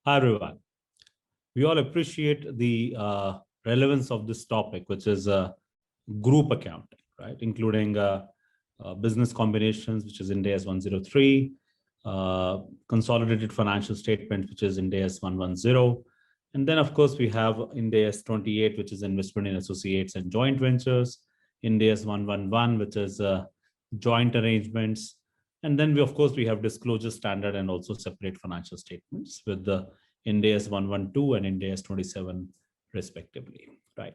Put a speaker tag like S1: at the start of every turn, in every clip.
S1: Hi, everyone. We all appreciate the relevance of this topic, which is group accounting, right? Including business combinations, which is Ind AS 103, consolidated financial statement, which is Ind AS 110. And then, of course, we have Ind AS 28, which is investment in associates and joint ventures, Ind AS 111, which is joint arrangements. And then, of course, we have disclosure standard and also separate financial statements with the Ind AS 112 and Ind AS 27, respectively, right?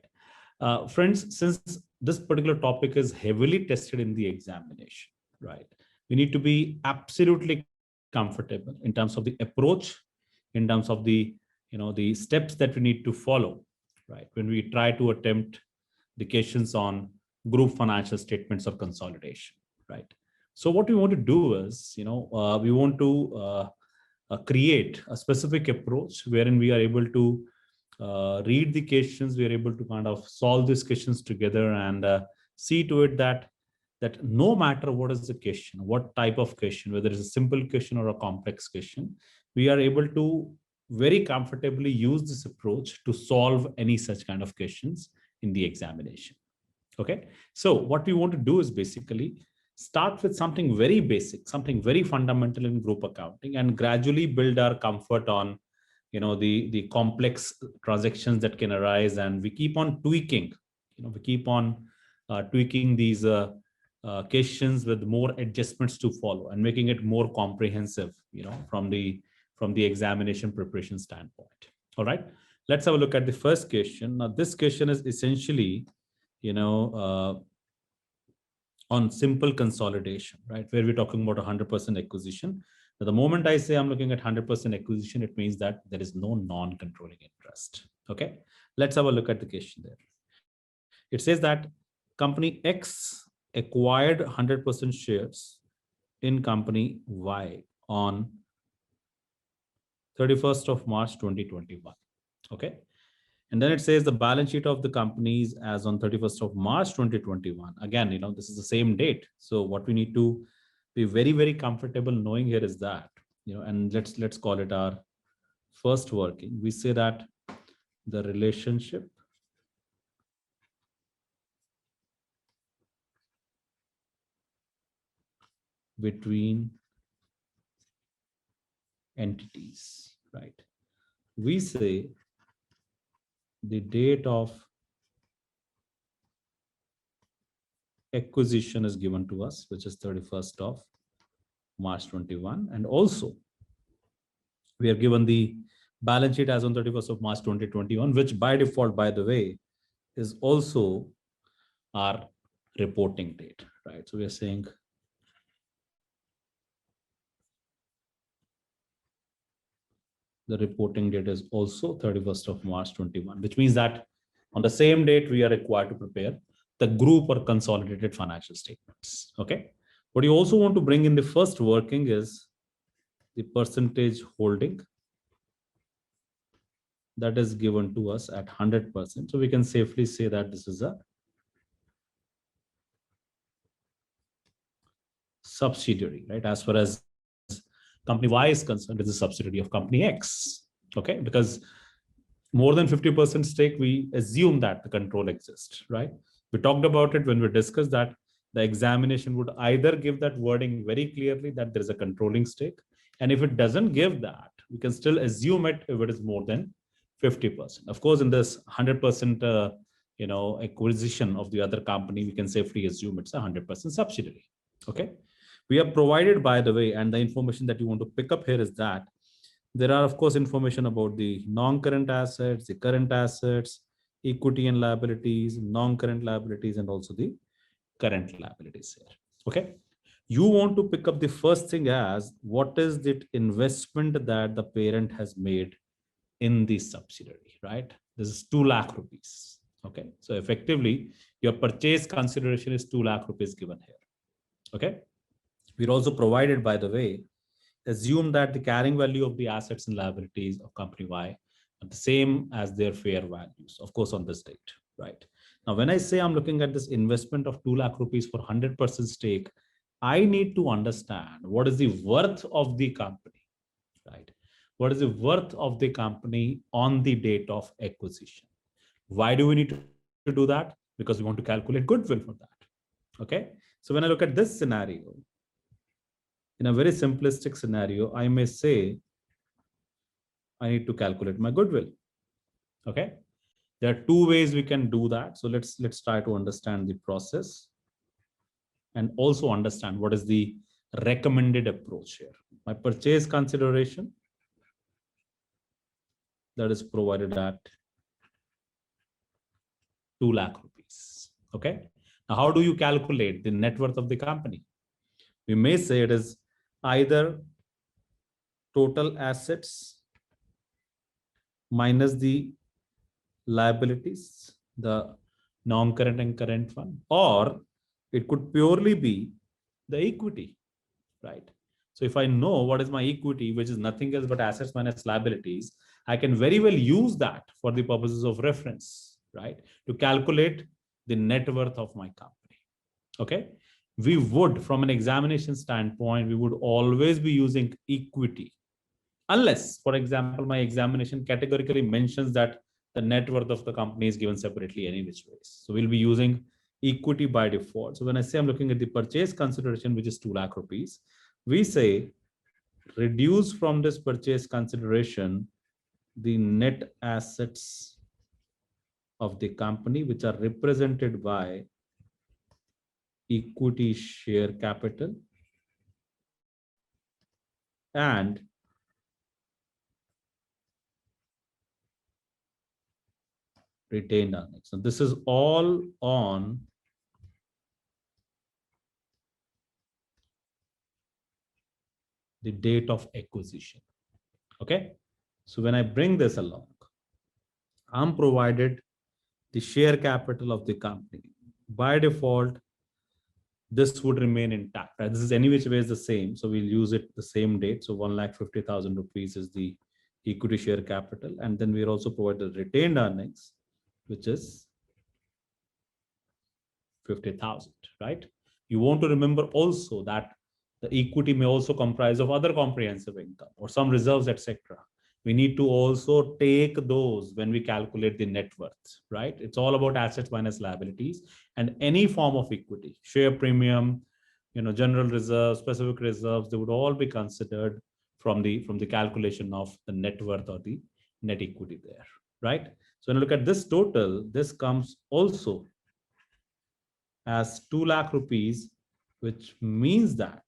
S1: Friends, since this particular topic is heavily tested in the examination, right? We need to be absolutely comfortable in terms of the approach, in terms of the steps that we need to follow, right? When we try to attempt the questions on group financial statements or consolidation, right? So what we want to do is, we want to create a specific approach wherein we are able to read the questions, we are able to kind of solve these questions together and see to it that no matter what is the question, what type of question, whether it's a simple question or a complex question, we are able to very comfortably use this approach to solve any such kind of questions in the examination. Okay, so what we want to do is basically start with something very basic, something very fundamental in group accounting, and gradually build our comfort on the complex transactions that can arise, and we keep on tweaking, tweaking these questions with more adjustments to follow and making it more comprehensive, from the examination preparation standpoint. All right, let's have a look at the first question. Now this question is essentially on simple consolidation, right, where we're talking about 100% acquisition. Now, the moment I say I'm looking at 100% acquisition, it means that there is no non-controlling interest. Okay, let's have a look at the question there. It says that company X acquired 100% shares in company Y on 31st of March 2021. Okay, and then it says the balance sheet of the companies as on 31st of March 2021. Again, this is the same date. So what we need to be very, very comfortable knowing here is that, and let's call it our first working. We say that the relationship between entities, right? We say the date of acquisition is given to us, which is 31st of March 21. And also we are given the balance sheet as on 31st of March 2021, which by default, by the way, is also our reporting date, right? So we are saying the reporting date is also 31st of March 21, which means that on the same date, we are required to prepare the group or consolidated financial statements. Okay. What you also want to bring in the first working is the percentage holding that is given to us at 100%. So we can safely say that this is a subsidiary, right? As far as company Y is concerned, it's a subsidiary of company X. Okay, because more than 50% stake, we assume that the control exists, right? We talked about it when we discussed that the examination would either give that wording very clearly that there is a controlling stake, and if it doesn't give that, we can still assume it if it is more than 50%. Of course, in this 100% acquisition of the other company, we can safely assume it's a 100% subsidiary. Okay, we are provided, by the way, and the information that you want to pick up here is that there are, of course, information about the non-current assets, the current assets, equity and liabilities, non-current liabilities, and also the current liabilities here. Okay, you want to pick up the first thing as what is the investment that the parent has made in the subsidiary, right? This is 2 lakh rupees. Okay, so effectively your purchase consideration is 2 lakh rupees given here. Okay, we're also provided, by the way, assume that the carrying value of the assets and liabilities of company Y are the same as their fair values, of course, on this date, right? Now, when I say I'm looking at this investment of 2 lakh rupees for 100% stake, I need to understand what is the worth of the company, right? what is the worth of the company on the date of acquisition. Why do we need to do that? Because we want to calculate goodwill for that. Okay. So when I look at this scenario, in a very simplistic scenario, I may say I need to calculate my goodwill. Okay. There are two ways we can do that. So let's try to understand the process and also understand what is the recommended approach here. My purchase consideration that is provided at 2 lakh rupees. Okay. Now, how do you calculate the net worth of the company? We may say it is either total assets minus the liabilities, the non-current and current one, or it could purely be the equity, right? So if I know what is my equity, which is nothing else but assets minus liabilities, I can very well use that for the purposes of reference, right? To calculate the net worth of my company. Okay. We would, from an examination standpoint, we would always be using equity. Unless, for example, my examination categorically mentions that the net worth of the company is given separately any which ways. So we'll be using equity by default. So when I say I'm looking at the purchase consideration, which is 2 lakh rupees, we say reduce from this purchase consideration the net assets of the company, which are represented by equity share capital and retained earnings. So this is all on the date of acquisition. Okay. So when I bring this along, I'm provided the share capital of the company. By default, this would remain intact. Right? This is any which way is the same. So we'll use it the same date. So 1,50,000 rupees is the equity share capital. And then we're also provided retained earnings, which is 50,000, right? You want to remember also that the equity may also comprise of other comprehensive income or some reserves, etc. We need to also take those when we calculate the net worth, right? It's all about assets minus liabilities and any form of equity, share premium, general reserves, specific reserves, they would all be considered from the calculation of the net worth or the net equity there, right? So when you look at this total, this comes also as 2 lakh rupees, which means that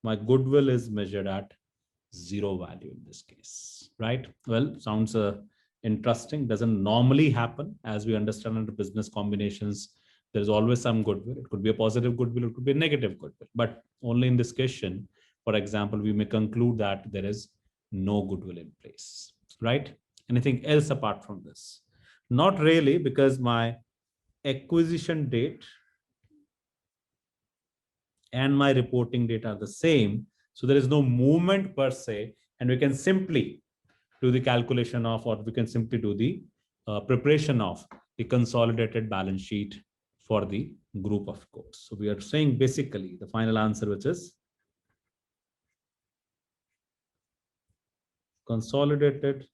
S1: my goodwill is measured at 0 value in this case, right? Well, sounds interesting. Doesn't normally happen. As we understand under business combinations, there's always some goodwill. It could be a positive goodwill, it could be a negative goodwill, but only in this question, for example, we may conclude that there is no goodwill in place, right? Anything else apart from this? Not really, because my acquisition date and my reporting date are the same. So there is no movement per se, and we can simply do the calculation of, or we can simply do the preparation of the consolidated balance sheet for the group of codes. So we are saying basically the final answer, which is consolidated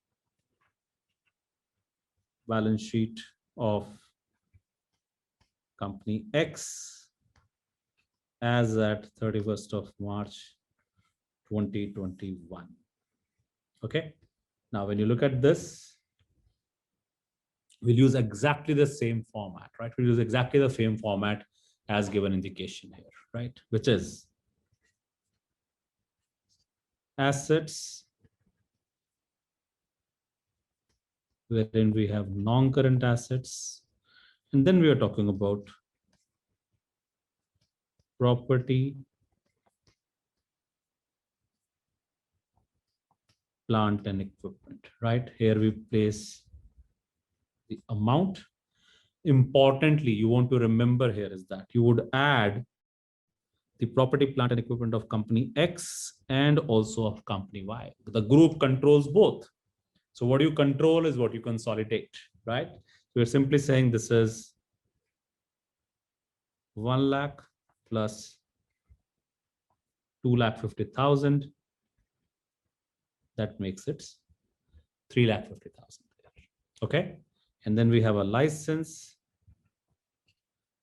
S1: balance sheet of company X as at 31st of March 2021. Okay. Now, when you look at this, we'll use exactly the same format, right? We'll use exactly the same format as given indication here, right? Which is assets, wherein we have non-current assets. And then we are talking about property, plant and equipment, right? Here we place the amount. Importantly, you want to remember here is that you would add the property, plant and equipment of company X and also of company Y. The group controls both. So what you control is what you consolidate, right? So we're simply saying this is 1 lakh plus 2,50,000 That makes it 3,50,000. Okay. And then we have a license.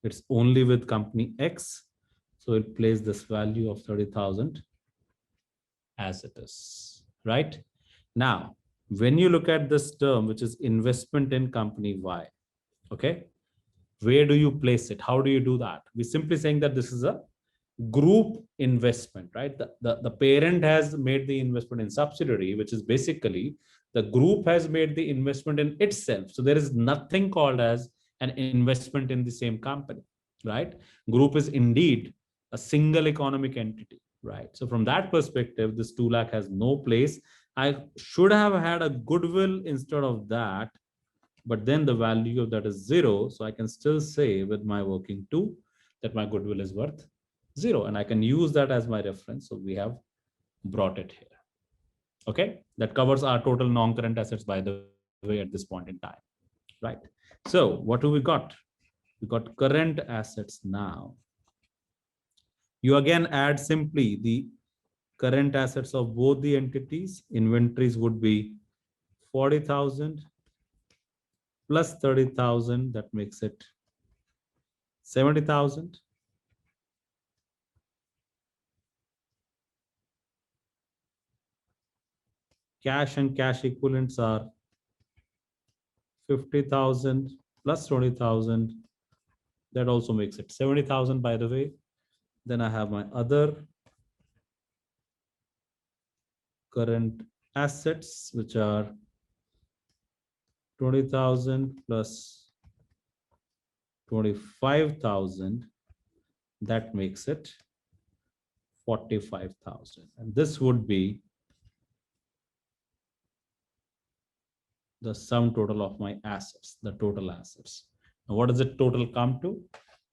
S1: It's only with company X. So it plays this value of 30,000 as it is, right? Now, when you look at this term, which is investment in company Y, okay, where do you place it? How do you do that? We're simply saying that this is a group investment, right? The parent has made the investment in subsidiary, which is basically the group has made the investment in itself. So there is nothing called as an investment in the same company, right? Group is indeed a single economic entity, right? So from that perspective, this 2 lakh has no place. I should have had a goodwill instead of that, but then the value of that is 0. So I can still say with my working 2 that my goodwill is worth 0, and I can use that as my reference. So we have brought it here. Okay, that covers our total non-current assets, by the way, at this point in time, right? So what do we got? We got current assets. Now you again add simply the current assets of both the entities. Inventories would be 40,000 plus 30,000, that makes it 70,000. Cash and cash equivalents are 50,000 plus 20,000. That also makes it 70,000, by the way. Then I have my other current assets, which are 20,000 plus 25,000. That makes it 45,000. And this would be the sum total of my assets, the total assets. Now, what does it total come to?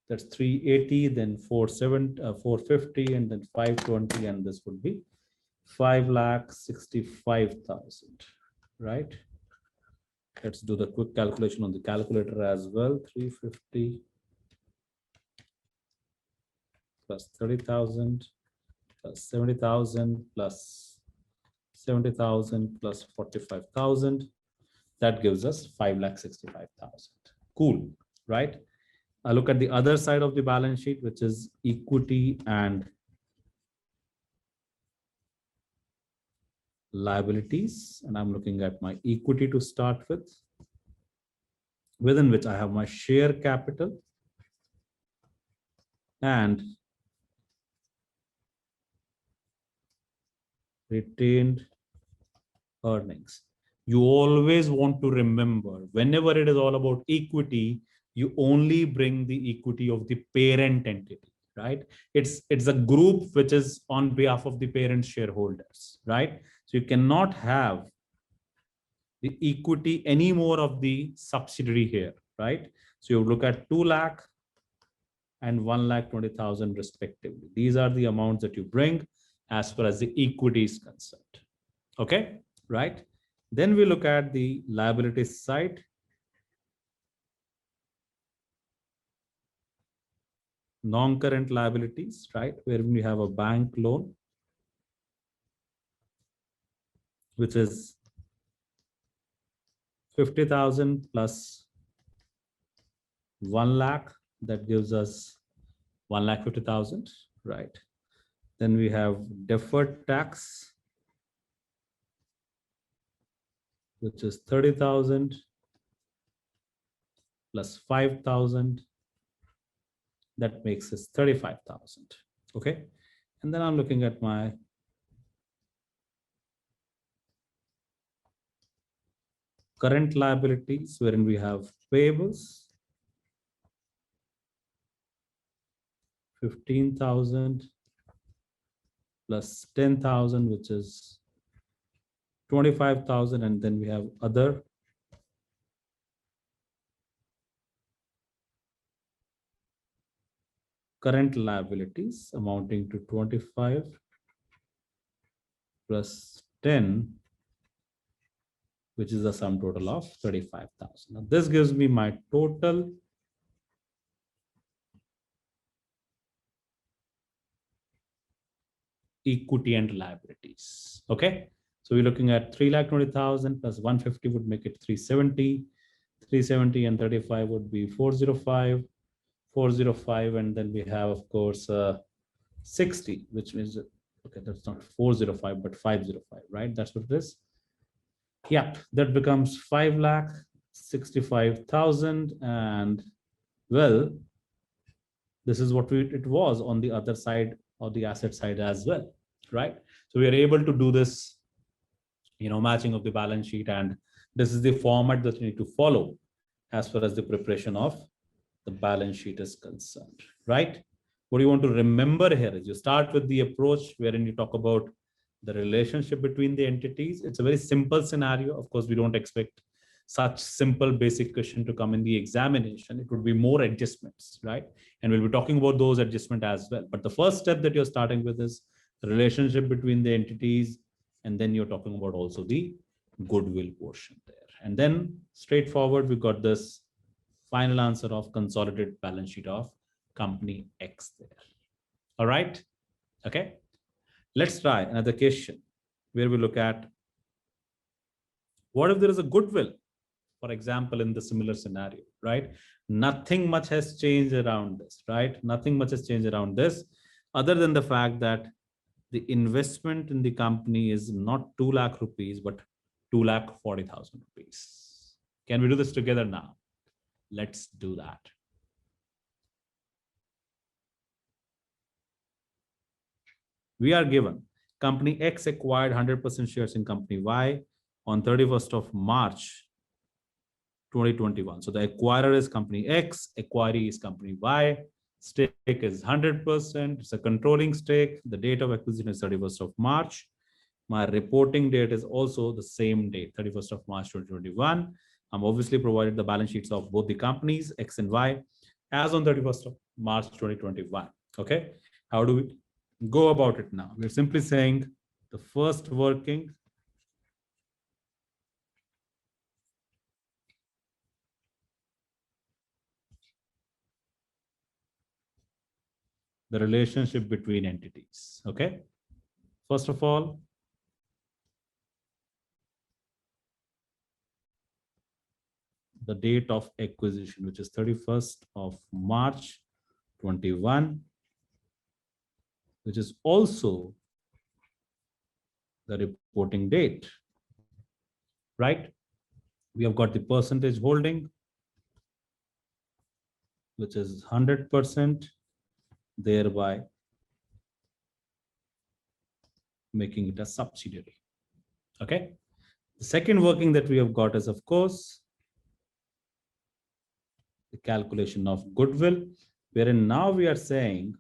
S1: That's 380, then 450, and then 520, and this would be 5,65,000, right? Let's do the quick calculation on the calculator as well. 350 plus 30,000 plus 70,000 plus 70,000 plus 45,000. That gives us 5,65,000. Cool, right? I look at the other side of the balance sheet, which is equity and liabilities. And I'm looking at my equity to start with, within which I have my share capital and retained earnings. You always want to remember, whenever it is all about equity, you only bring the equity of the parent entity, right? It's a group which is on behalf of the parent shareholders, right? So you cannot have the equity anymore of the subsidiary here, right? So you look at 2 lakh and 1,20,000 respectively. These are the amounts that you bring as far as the equity is concerned. Okay, right? Then we look at the liabilities side. Non-current liabilities, right? Where we have a bank loan, which is 50,000 plus 1 lakh. That gives us 1,50,000, right? Then we have deferred tax, which is 30,000 plus 5,000. That makes us 35,000. Okay. And then I'm looking at my current liabilities, wherein we have payables, 15,000 plus 10,000, which is 25,000. And then we have other current liabilities amounting to 25 plus 10, which is the sum total of 35,000. Now this gives me my total equity and liabilities. Okay. So we're looking at 3,20,000 plus 150 would make it 370. 370 and 35 would be 405. 405, and then we have, of course, 60, which means, okay, that's not 405, but 505, right? That's what it is. Yep, that becomes 5,65,000. And well, this is what it was on the other side or the asset side as well, right? So we are able to do this, matching of the balance sheet, and this is the format that you need to follow as far as the preparation of the balance sheet is concerned, right? What you want to remember here is you start with the approach wherein you talk about the relationship between the entities. It's a very simple scenario. Of course, we don't expect such simple basic question to come in the examination. It would be more adjustments, right? And we'll be talking about those adjustments as well. But the first step that you're starting with is the relationship between the entities, and then you're talking about also the goodwill portion there. And then straightforward, we got this final answer of consolidated balance sheet of company X there. All right. Okay. Let's try another question where we look at what if there is a goodwill, for example, in the similar scenario, right? Nothing much has changed around this, right? Nothing much has changed around this other than the fact that the investment in the company is not 2 lakh rupees, but 2,40,000 rupees. Can we do this together now? Let's do that. We are given company X acquired 100% shares in company Y on 31st of March 2021. So the acquirer is company X, acquiree is company Y, stake is 100%. It's a controlling stake. The date of acquisition is 31st of March. My reporting date is also the same date, 31st of March 2021. I'm obviously provided the balance sheets of both the companies, X and Y, as on 31st of March 2021. Okay. How do we go about it now? We're simply saying the first working the relationship between entities. Okay. First of all, the date of acquisition, which is 31st of March 21, which is also the reporting date, right? We have got the percentage holding, which is 100%, thereby making it a subsidiary. Okay. The second working that we have got is, of course, the calculation of goodwill, wherein now we are saying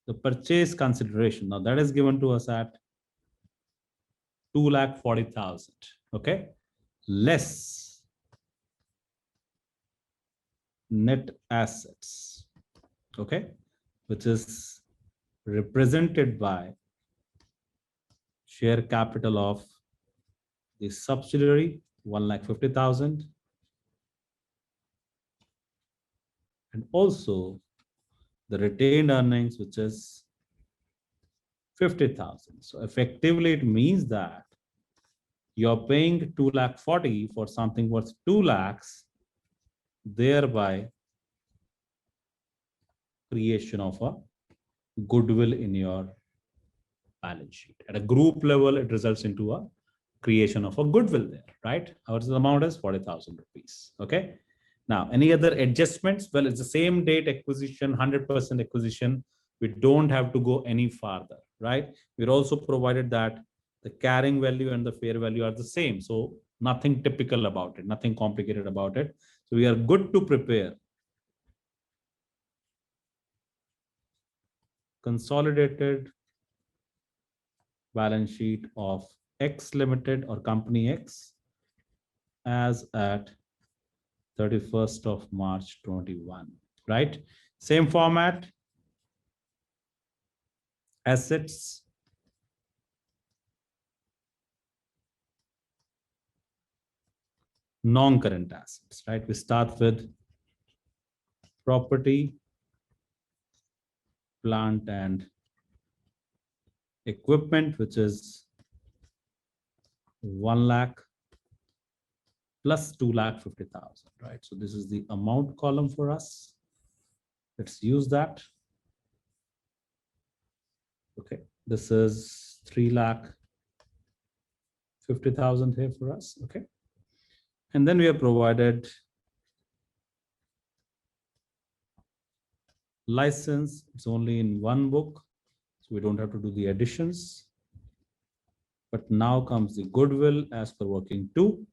S1: the purchase consideration. Now that is given to us at 2,40,000. Okay. Less net assets. Okay. Which is represented by share capital of the subsidiary, 1,50,000, and also the retained earnings, which is 50,000. So effectively, it means that you're paying 2,40,000 for something worth 2 lakhs, thereby creation of a goodwill in your balance sheet. At a group level, it results into a creation of a goodwill there, right? Our amount is 40,000 rupees. Okay. Now, any other adjustments? Well, it's the same date acquisition, 100% acquisition. We don't have to go any farther, right? We're also provided that the carrying value and the fair value are the same. So nothing typical about it, nothing complicated about it. So we are good to prepare consolidated balance sheet of X Limited or company X as at 31st of March 21, right? Same format, assets, non-current assets, right? We start with property, plant and equipment, which is 1 lakh plus 2,50,000, right? So this is the amount column for us. Let's use that. Okay, this is 3,50,000 here for us. Okay, and then we have provided license. It's only in one book, so we don't have to do the additions. But now comes the goodwill as per working two.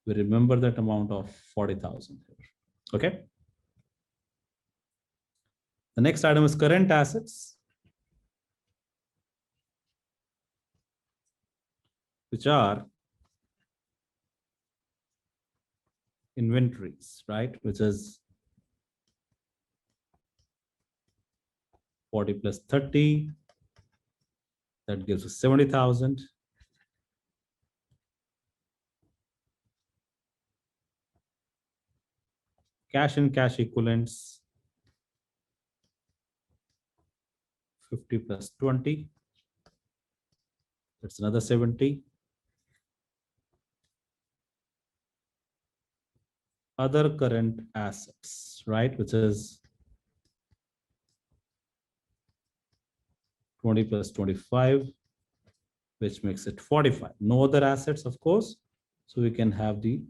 S1: We remember that amount of 40,000 here. Okay. The next item is current assets, which are inventories, right? Which is 40 plus 30. That gives us 70,000. Cash and cash equivalents, 50 plus 20. That's another 70. Other current assets, right? Which is 20 plus 25, which makes it 45. No other assets, of course. So we can have the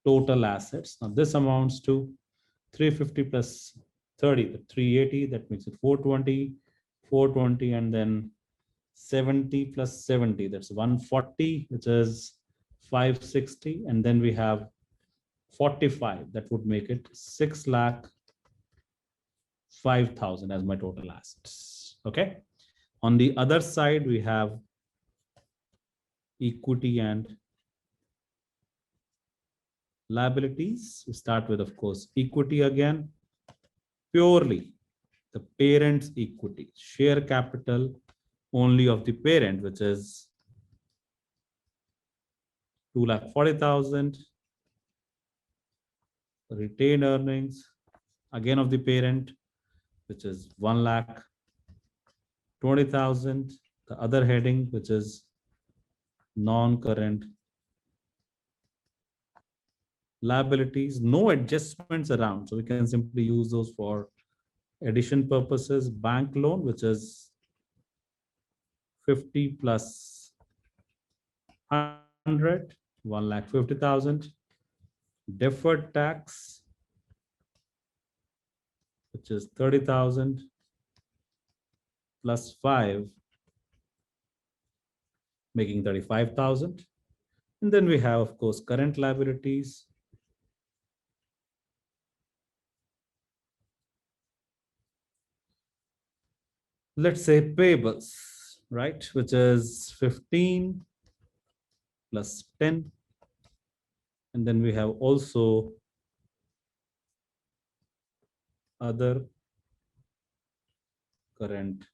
S1: total assets. Now this amounts to 350 plus 30, 380, that makes it 420, 420, and then 70 plus 70, that's 140, which is 560. And then we have 45, that would make it 6,05,000 as my total assets. Okay. On the other side, we have equity and liabilities. We start with, of course, equity again, purely the parent's equity, share capital only of the parent, which is 2,40,000. Retained earnings again of the parent, which is 1,20,000. The other heading, which is non-current liabilities, no adjustments around, so we can simply use those for addition purposes. Bank loan, which is 50 plus 100, 1,50,000. Deferred tax, which is 30,000 plus 5, making 35,000. And then we have, of course, current liabilities. Let's say payables, right, which is 15 plus 10. And then we have also other current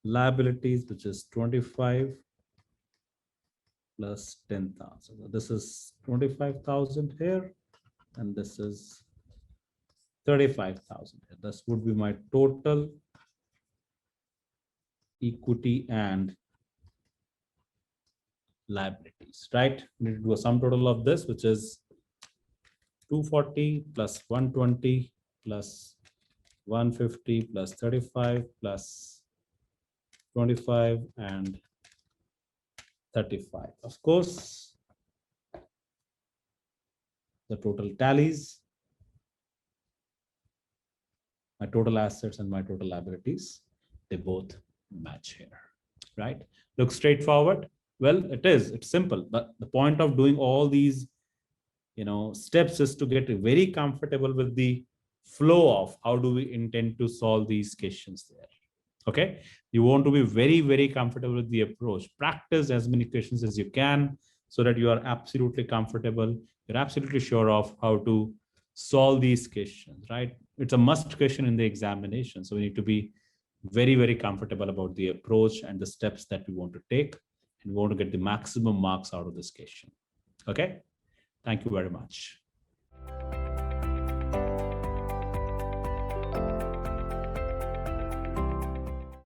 S1: liabilities, which is 25 plus 10,000. So this is 25,000 here, and this is 35,000 here. This would be my total equity and liabilities, right? We need to do a sum total of this, which is 240 plus 120 plus 150 plus 35 plus 25 and 35. Of course, the total tallies, my total assets and my total liabilities, they both match here, right? Looks straightforward. Well, it's simple, but the point of doing all these steps is to get very comfortable with the flow of how do we intend to solve these questions there. Okay, you want to be very, very comfortable with the approach. Practice as many questions as you can so that you are absolutely comfortable. You're absolutely sure of how to solve these questions, right? It's a must question in the examination. So we need to be very, very comfortable about the approach and the steps that we want to take, and we want to get the maximum marks out of this question. Okay. Thank you very much.